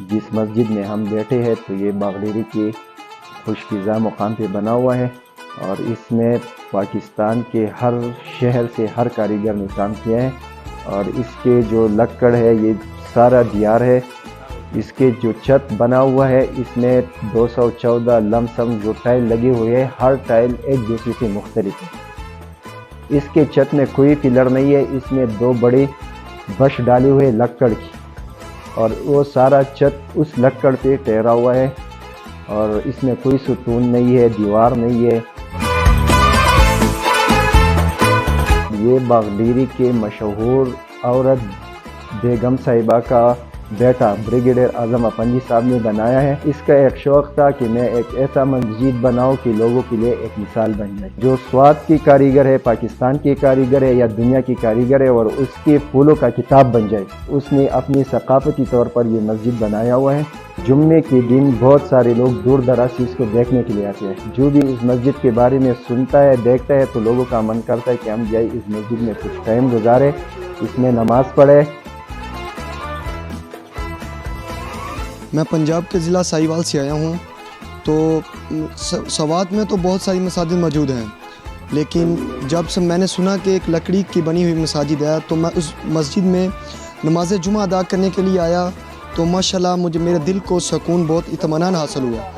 جس مسجد میں ہم بیٹھے ہیں تو یہ باغڈیری کے خوش فضا مقام پہ بنا ہوا ہے، اور اس میں پاکستان کے ہر شہر سے ہر کاریگر نے کام کیا ہے، اور اس کے جو لکڑ ہے یہ سارا دیار ہے۔ اس کے جو چھت بنا ہوا ہے اس میں 214 لم سم جو ٹائل لگے ہوئے ہیں، ہر ٹائل ایک دوسرے سے مختلف ہے۔ اس کے چھت میں کوئی پلر نہیں ہے، اس میں 2 بڑے بش ڈالے ہوئے لکڑ کی، اور وہ سارا چھت اس لکڑ پہ ٹھہرا ہوا ہے، اور اس میں کوئی ستون نہیں ہے، دیوار نہیں ہے۔ یہ باغڈیری کے مشہور عورت بیگم صاحبہ کا بیٹا بریگیڈیئر اعظم افندی صاحب نے بنایا ہے۔ اس کا ایک شوق تھا کہ میں ایک ایسا مسجد بناؤں کہ لوگوں کے لیے ایک مثال بن جائے، جو سوات کی کاریگر ہے، پاکستان کی کاریگر ہے یا دنیا کی کاریگر ہے، اور اس کے پھولوں کا کتاب بن جائے۔ اس نے اپنی ثقافتی طور پر یہ مسجد بنایا ہوا ہے۔ جمعے کے دن بہت سارے لوگ دور دراز سے اس کو دیکھنے کے لیے آتے ہیں۔ جو بھی اس مسجد کے بارے میں سنتا ہے، دیکھتا ہے، تو لوگوں کا من کرتا ہے کہ ہم جائے اس مسجد میں کچھ ٹائم گزارے، اس میں نماز پڑھے۔ میں پنجاب کے ضلع ساہیوال سے آیا ہوں، تو سوات میں تو بہت ساری مساجد موجود ہیں، لیکن جب سے میں نے سنا کہ ایک لکڑی کی بنی ہوئی مساجد ہے تو میں اس مسجد میں نماز جمعہ ادا کرنے کے لیے آیا، تو ماشاءاللہ مجھے میرے دل کو سکون، بہت اطمینان حاصل ہوا۔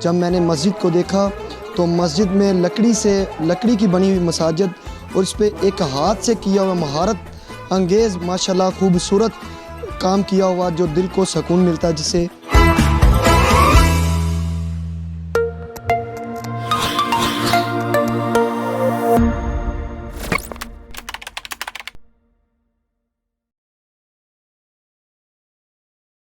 جب میں نے مسجد کو دیکھا تو مسجد میں لکڑی کی بنی ہوئی مساجد، اور اس پہ ایک ہاتھ سے کیا ہوا مہارت انگیز ماشاءاللہ خوبصورت کام کیا ہوا، جو دل کو سکون ملتا ہے، جس سے